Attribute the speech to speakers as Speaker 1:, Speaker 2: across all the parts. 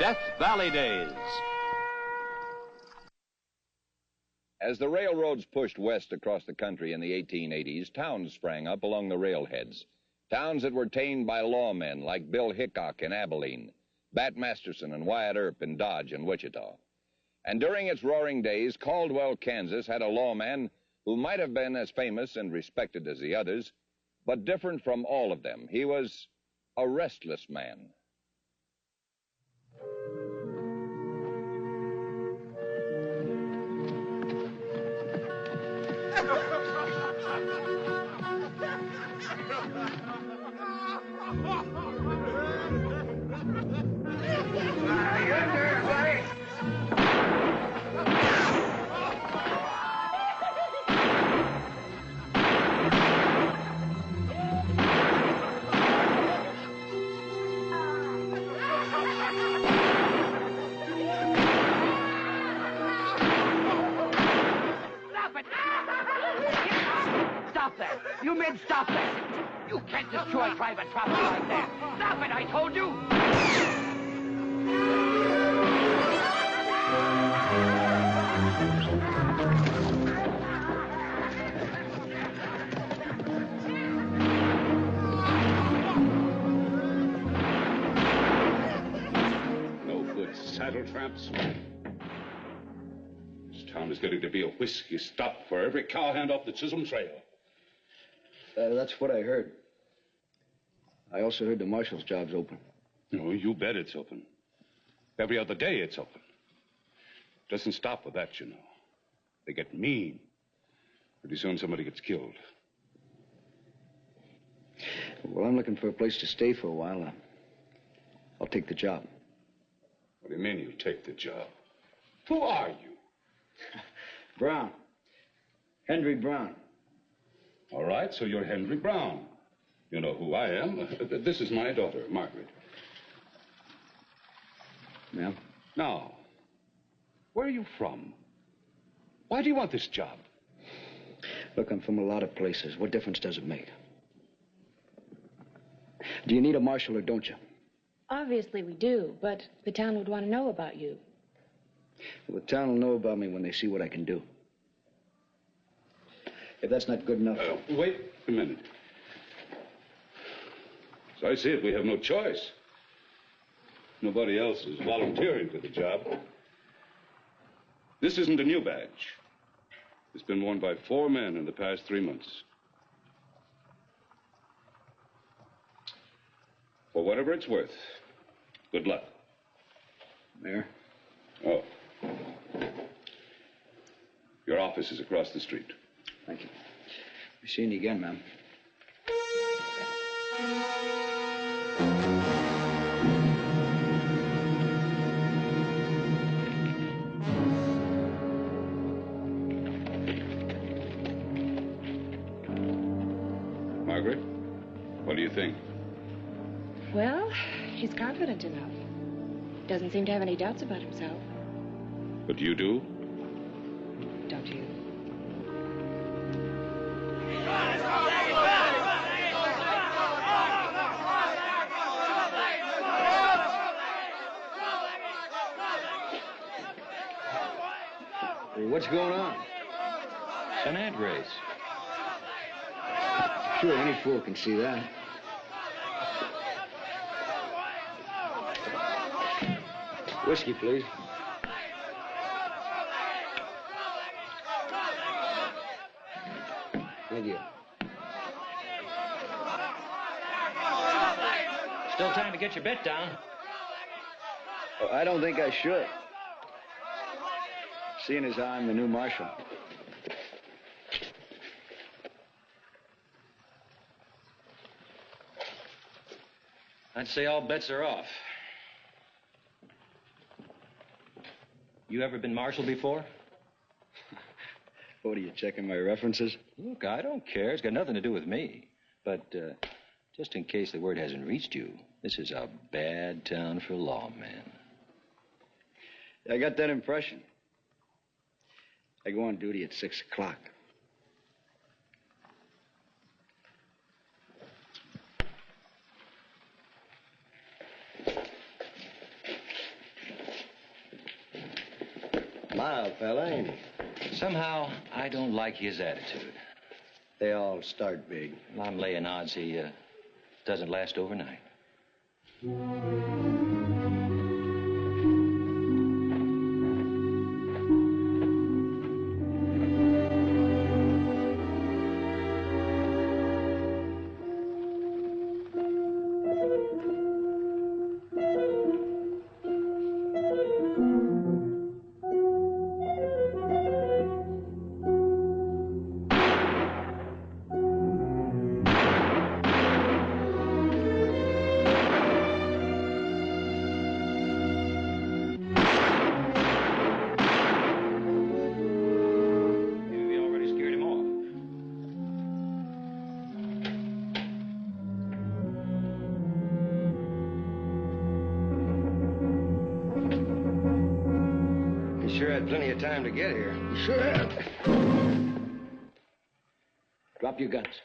Speaker 1: Death Valley Days.
Speaker 2: As the railroads pushed west across the country in the 1880s, towns sprang up along the railheads. Towns that were tamed by lawmen like Bill Hickok in Abilene, Bat Masterson and Wyatt Earp in Dodge and Wichita. And during its roaring days, Caldwell, Kansas had a lawman who might have been as famous and respected as the others, but different from all of them. He was a restless man.
Speaker 3: Stop that! You men, stop that! You can't destroy private property like that! Stop it, I told you!
Speaker 4: No good saddle tramps. This town is getting to be a whiskey stop for every cowhand off the Chisholm Trail.
Speaker 5: That's what I heard. I also heard the marshal's job's open.
Speaker 4: No, you bet it's open. Every other day it's open. Doesn't stop with that, you know. They get mean. Pretty soon somebody gets killed.
Speaker 5: Well, I'm looking for a place to stay for a while. I'll take the job.
Speaker 4: What do you mean you take the job? Who are you?
Speaker 5: Brown. Henry Brown.
Speaker 4: All right, so you're Henry Brown. You know who I am. This is my daughter, Margaret.
Speaker 5: Yeah?
Speaker 4: Now, where are you from? Why do you want this job?
Speaker 5: Look, I'm from a lot of places. What difference does it make? Do you need a marshal or don't you?
Speaker 6: Obviously we do, but the town would want to know about you.
Speaker 5: Well, the town will know about me when they see what I can do. If that's not good enough...
Speaker 4: Wait a minute. As I see it, we have no choice. Nobody else is volunteering for the job. This isn't a new badge. It's been worn by 4 men in the past 3 months. For whatever it's worth, good luck.
Speaker 5: Mayor?
Speaker 4: Oh. Your office is across the street.
Speaker 5: Thank you. Be seeing you again, ma'am.
Speaker 4: Margaret, what do you think?
Speaker 6: Well, he's confident enough. Doesn't seem to have any doubts about himself.
Speaker 4: But you do?
Speaker 6: Don't you?
Speaker 5: Hey, what's going on?
Speaker 1: An ad race.
Speaker 5: Sure, any fool can see that. Whiskey, please. Thank you.
Speaker 1: Still time to get your bet down.
Speaker 5: Oh, I don't think I should. Seeing as how I'm the new marshal.
Speaker 1: I'd say all bets are off. You ever been marshal before?
Speaker 5: What, are you checking my references?
Speaker 1: Look, I don't care. It's got nothing to do with me. But just in case the word hasn't reached you, this is a bad town for lawmen.
Speaker 5: I got that impression. I go on duty at 6 o'clock. Mild fella, ain't he?
Speaker 1: Somehow, I don't like his attitude.
Speaker 5: They all start big.
Speaker 1: I'm laying odds he doesn't last overnight.
Speaker 5: Sure had plenty of time to get here. You sure have. Drop your guns.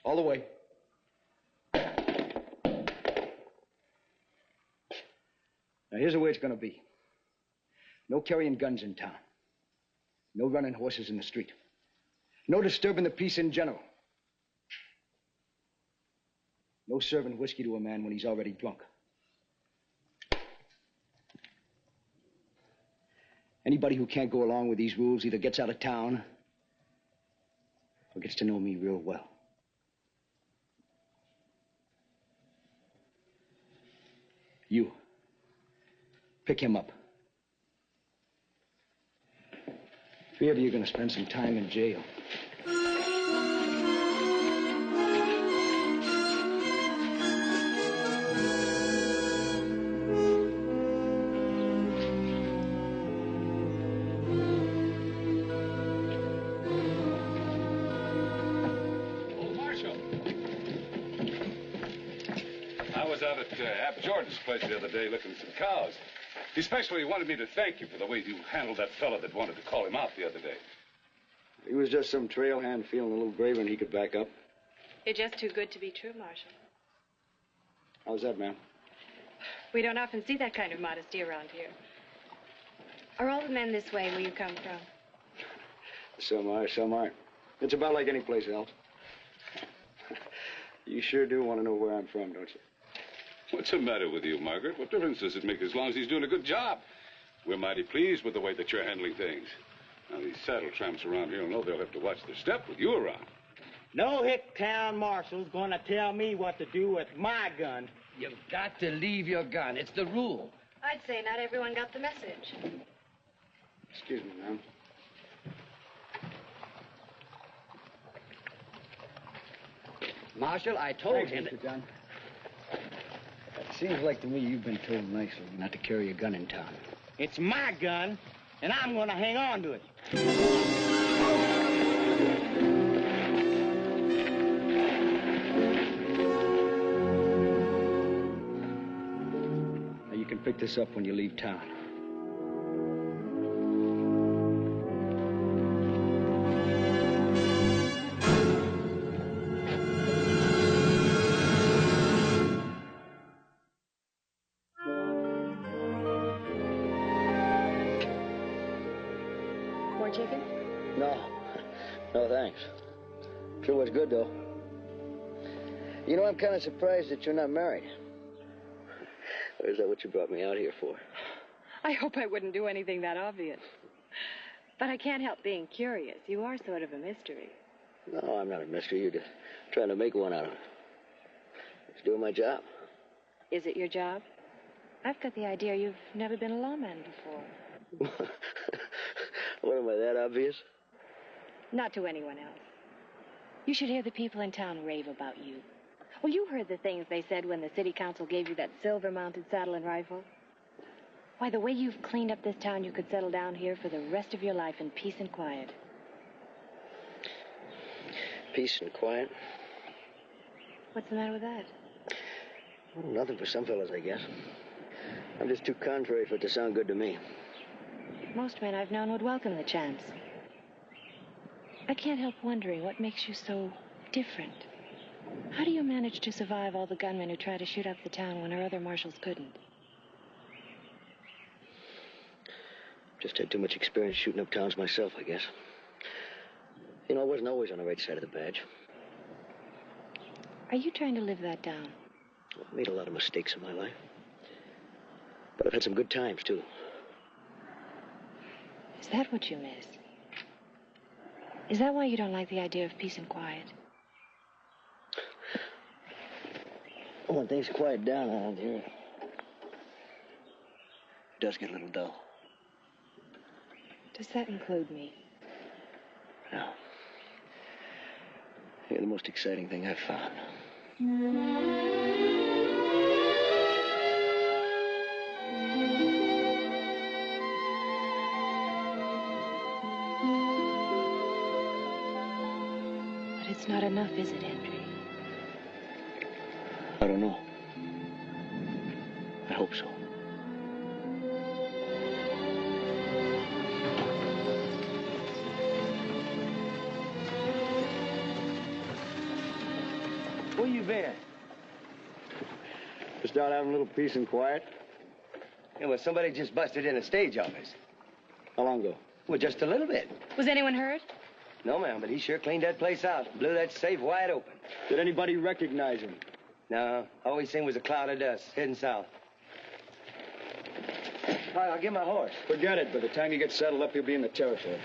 Speaker 5: All the way. Now, here's the way it's gonna be. No carrying guns in town. No running horses in the street. No disturbing the peace in general. No serving whiskey to a man when he's already drunk. Anybody who can't go along with these rules either gets out of town or gets to know me real well. You. Pick him up. 3 of you are going to spend some time in jail.
Speaker 4: Jordan's place the other day looking at some cows. He especially wanted me to thank you for the way you handled that fella that wanted to call him out the other day.
Speaker 5: He was just some trail hand feeling a little braver than he could back up.
Speaker 6: You're just too good to be true, Marshal.
Speaker 5: How's that, ma'am?
Speaker 6: We don't often see that kind of modesty around here. Are all the men this way where you come from?
Speaker 5: Some are, some aren't. It's about like any place else. You sure do want to know where I'm from, don't you?
Speaker 4: What's the matter with you, Margaret? What difference does it make as long as he's doing a good job? We're mighty pleased with the way that you're handling things. Now, these saddle tramps around here will know they'll have to watch their step with you around.
Speaker 7: No hick town marshal's gonna tell me what to do with my gun.
Speaker 3: You've got to leave your gun. It's the rule.
Speaker 6: I'd say not everyone got the message.
Speaker 5: Excuse me, ma'am.
Speaker 3: Marshal, I told him.
Speaker 5: Mr. John. It seems like to me you've been told nicely not to carry a gun in town.
Speaker 7: It's my gun, and I'm gonna hang on to it.
Speaker 5: Now, you can pick this up when you leave town.
Speaker 6: Chicken?
Speaker 5: No. No, thanks. Sure was good, though. You know, I'm kind of surprised that you're not married. Or is that what you brought me out here for?
Speaker 6: I hope I wouldn't do anything that obvious. But I can't help being curious. You are sort of a mystery.
Speaker 5: No, I'm not a mystery. You're just trying to make one out of it. Just doing my job.
Speaker 6: Is it your job? I've got the idea you've never been a lawman before.
Speaker 5: What, am I that obvious?
Speaker 6: Not to anyone else. You should hear the people in town rave about you. Well, you heard the things they said when the city council gave you that silver-mounted saddle and rifle. Why, the way you've cleaned up this town, you could settle down here for the rest of your life in peace and quiet.
Speaker 5: Peace and quiet?
Speaker 6: What's the matter with that?
Speaker 5: Well, nothing for some fellas, I guess. I'm just too contrary for it to sound good to me.
Speaker 6: Most men I've known would welcome the chance. I can't help wondering what makes you so different. How do you manage to survive all the gunmen who try to shoot up the town when our other marshals couldn't?
Speaker 5: Just had too much experience shooting up towns myself, I guess. You know, I wasn't always on the right side of the badge.
Speaker 6: Are you trying to live that down?
Speaker 5: I've made a lot of mistakes in my life. But I've had some good times, too.
Speaker 6: Is that what you miss? Is that why you don't like the idea of peace and quiet?
Speaker 5: Well, when things quiet down around here, it does get a little dull.
Speaker 6: Does that include me?
Speaker 5: No. You're the most exciting thing I've found.
Speaker 6: But it's not enough, is it, Henry?
Speaker 5: I don't know. I hope so.
Speaker 8: Where you been?
Speaker 5: Just out having a little peace and quiet.
Speaker 8: Yeah, well, somebody just busted in a stage office.
Speaker 5: How long ago?
Speaker 8: Well, just a little bit.
Speaker 6: Was anyone hurt?
Speaker 8: No, ma'am, but he sure cleaned that place out. Blew that safe wide open.
Speaker 5: Did anybody recognize him?
Speaker 8: No, all we seen was a cloud of dust heading south. All right, I'll get my horse.
Speaker 5: Forget it. By the time you get settled up, you'll be in the territory.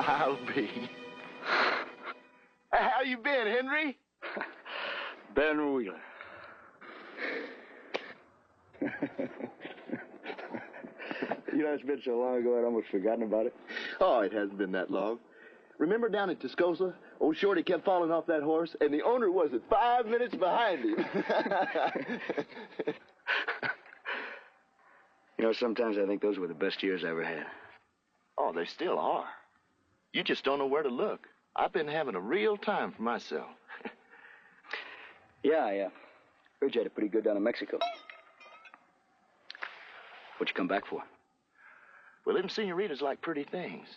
Speaker 9: I'll be. How you been, Henry?
Speaker 5: Ben Wheeler. You know, it's been so long ago I'd almost forgotten about it.
Speaker 9: Oh, it hasn't been that long. Remember down at Tascosa? Old Shorty kept falling off that horse, and the owner wasn't 5 minutes behind him.
Speaker 5: You know, sometimes I think those were the best years I ever had.
Speaker 9: Oh, they still are. You just don't know where to look. I've been having a real time for myself.
Speaker 5: Yeah, I heard you had it pretty good down in Mexico. What'd you come back for?
Speaker 9: Well, them senoritas like pretty things.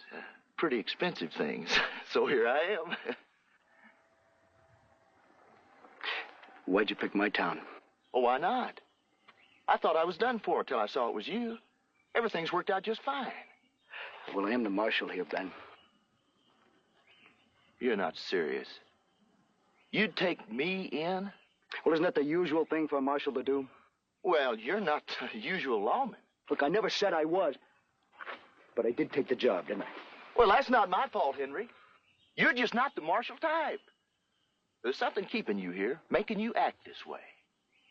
Speaker 9: Pretty expensive things. So here I am.
Speaker 5: Why'd you pick my town?
Speaker 9: Oh, why not? I thought I was done for until I saw it was you. Everything's worked out just fine.
Speaker 5: Well, I am the marshal here, Ben.
Speaker 9: You're not serious. You'd take me in?
Speaker 5: Well, isn't that the usual thing for a marshal to do?
Speaker 9: Well, you're not the usual lawman.
Speaker 5: Look, I never said I was. But I did take the job, didn't I?
Speaker 9: Well, that's not my fault, Henry. You're just not the marshal type. There's something keeping you here, making you act this way.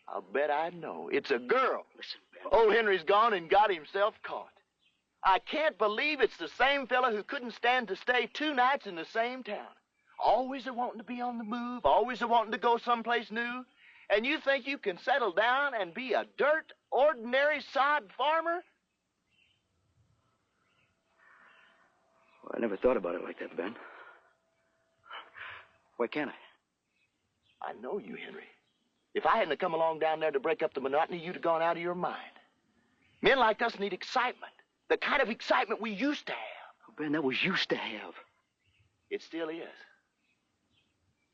Speaker 9: I'll bet I know. It's a girl.
Speaker 5: Listen, Ben.
Speaker 9: Old Henry's gone and got himself caught. I can't believe it's the same fella who couldn't stand to stay 2 nights in the same town. Always a wanting to be on the move, always a wanting to go someplace new. And you think you can settle down and be a dirt, ordinary sod farmer?
Speaker 5: Well, I never thought about it like that, Ben. Why can't I?
Speaker 9: I know you, Henry. If I hadn't come along down there to break up the monotony, you'd have gone out of your mind. Men like us need excitement. The kind of excitement we used to have.
Speaker 5: Oh, Ben, that was used to have.
Speaker 9: It still is.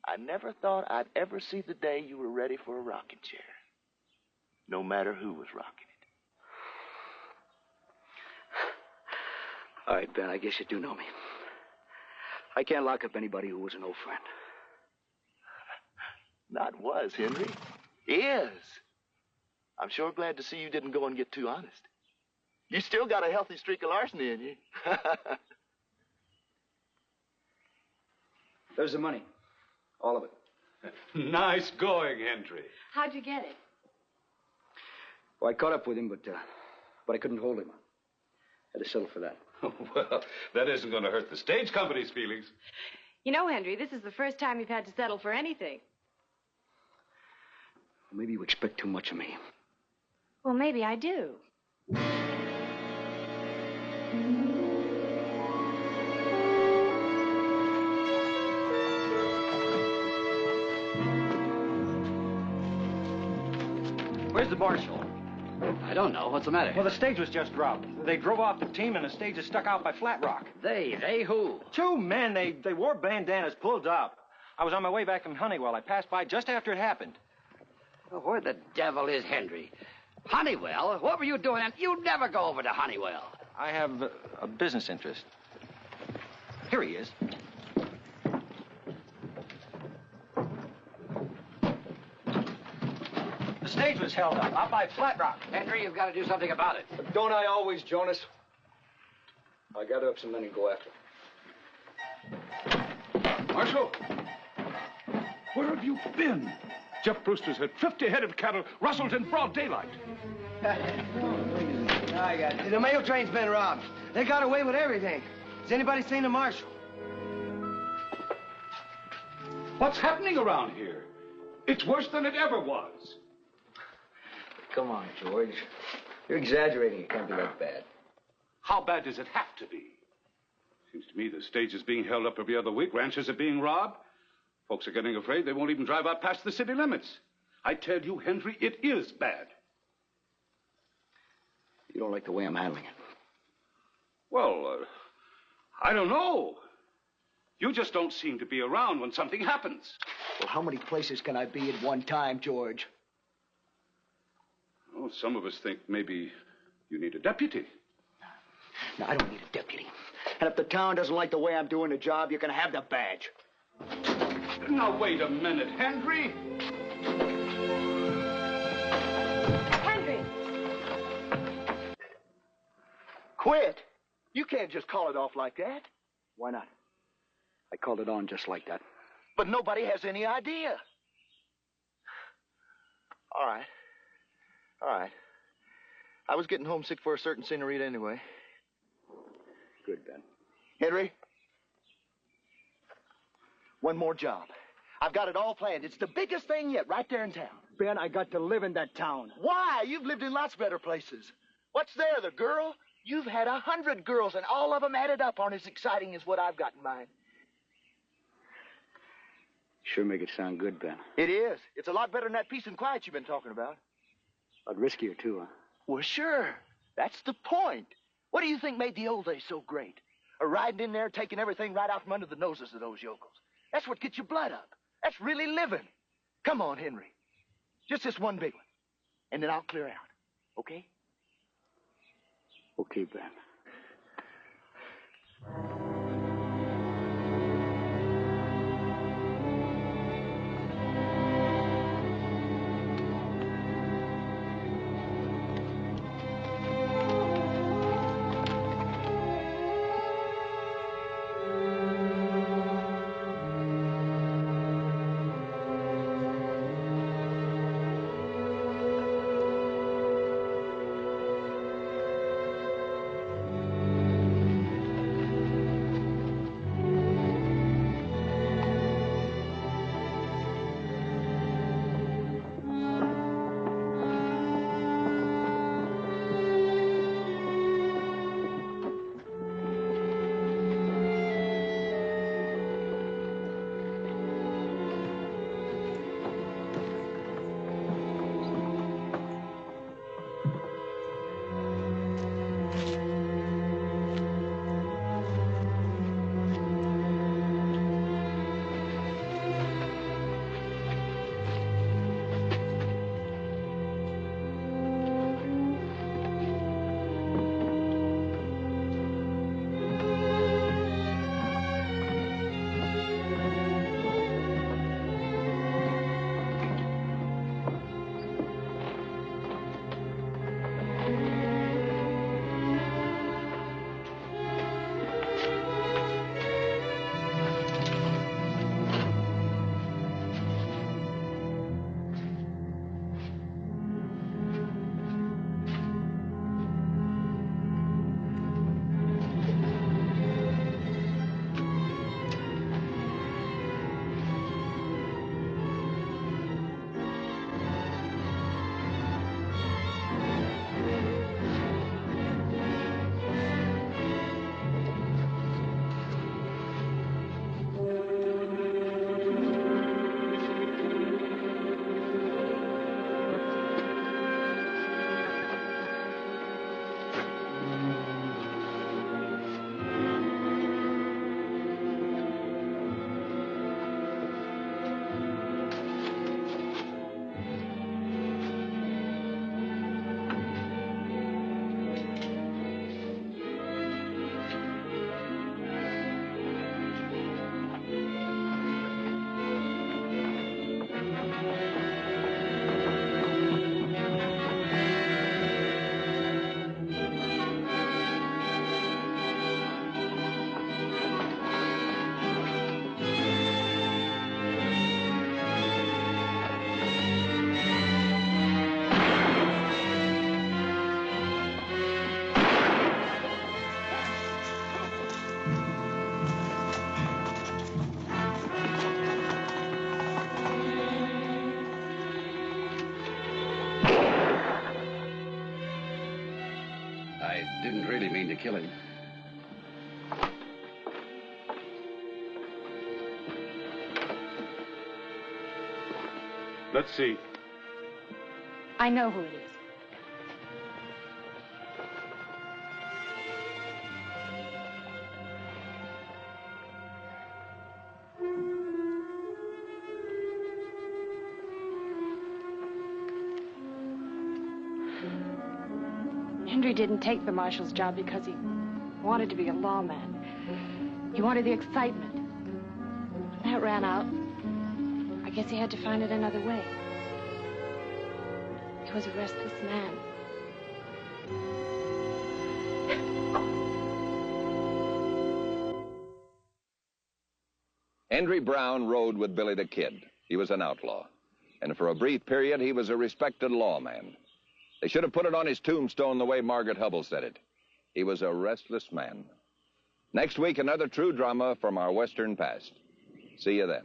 Speaker 9: I never thought I'd ever see the day you were ready for a rocking chair. No matter who was rocking it.
Speaker 5: All right, Ben, I guess you do know me. I can't lock up anybody who was an old friend.
Speaker 9: Not was, Henry. Is. I'm sure glad to see you didn't go and get too honest. You still got a healthy streak of larceny in you.
Speaker 5: There's the money. All of it.
Speaker 4: Nice going, Henry.
Speaker 6: How'd you get it?
Speaker 5: Well, I caught up with him, but I couldn't hold him. I had to settle for that.
Speaker 4: Well, that isn't going to hurt the stage company's feelings.
Speaker 6: You know, Henry, this is the first time you've had to settle for anything.
Speaker 5: Maybe you expect too much of me.
Speaker 6: Well, maybe I do.
Speaker 8: Where's the marshal?
Speaker 10: I don't know. What's the matter?
Speaker 8: Well, the stage was just robbed. They drove off the team, and the stage is stuck out by Flat Rock.
Speaker 10: They who?
Speaker 8: Two men. They wore bandanas pulled up. I was on my way back from Honeywell. I passed by just after it happened.
Speaker 10: Well, where the devil is Henry? Honeywell? What were you doing? You'd never go over to Honeywell.
Speaker 8: I have a business interest. Here he is. The stage was held up out by Flat Rock.
Speaker 10: Henry, you've got to do something about it.
Speaker 5: But don't I always, Jonas? I gather up some men and go after him.
Speaker 4: Marshal, where have you been? Jeff Brewster's had 50 head of cattle rustled in broad daylight.
Speaker 8: I got it. The mail train's been robbed. They got away with everything. Has anybody seen the marshal?
Speaker 4: What's happening around here? It's worse than it ever was.
Speaker 5: Come on, George. You're exaggerating. It can't be that bad.
Speaker 4: How bad does it have to be? Seems to me the stage is being held up every other week. Ranches are being robbed. Folks are getting afraid they won't even drive out past the city limits. I tell you, Henry, it is bad.
Speaker 5: You don't like the way I'm handling it.
Speaker 4: Well, I don't know. You just don't seem to be around when something happens.
Speaker 9: Well, how many places can I be at one time, George?
Speaker 4: Oh, some of us think maybe you need a deputy.
Speaker 9: No, I don't need a deputy. And if the town doesn't like the way I'm doing the job, you can have the badge.
Speaker 4: Now, wait a minute, Henry.
Speaker 6: Henry!
Speaker 9: Quit. You can't just call it off like that.
Speaker 5: Why not? I called it on just like that.
Speaker 9: But nobody has any idea. All right. All right. I was getting homesick for a certain senorita anyway.
Speaker 5: Good, Ben.
Speaker 9: Henry, one more job. I've got it all planned. It's the biggest thing yet, right there in town.
Speaker 7: Ben, I got to live in that town.
Speaker 9: Why? You've lived in lots better places. What's there, the girl? You've had 100 girls, and all of them added up aren't as exciting as what I've got in mind.
Speaker 5: Sure make it sound good, Ben.
Speaker 9: It is. It's a lot better than that peace and quiet you've been talking about.
Speaker 5: A lot riskier, too, huh?
Speaker 9: Well, sure. That's the point. What do you think made the old days so great? Riding in there, taking everything right out from under the noses of those yokels. That's what gets your blood up. That's really living. Come on, Henry. Just this one big one. And then I'll clear out. Okay?
Speaker 5: Okay, Ben.
Speaker 10: I didn't really mean to kill him.
Speaker 4: Let's see.
Speaker 6: I know who it is. Henry didn't take the marshal's job because he wanted to be a lawman. He wanted the excitement. When that ran out, I guess he had to find it another way. He was a restless man.
Speaker 2: Henry Brown rode with Billy the Kid. He was an outlaw. And for a brief period, he was a respected lawman. They should have put it on his tombstone the way Margaret Hubble said it. He was a restless man. Next week, another true drama from our Western past. See you then.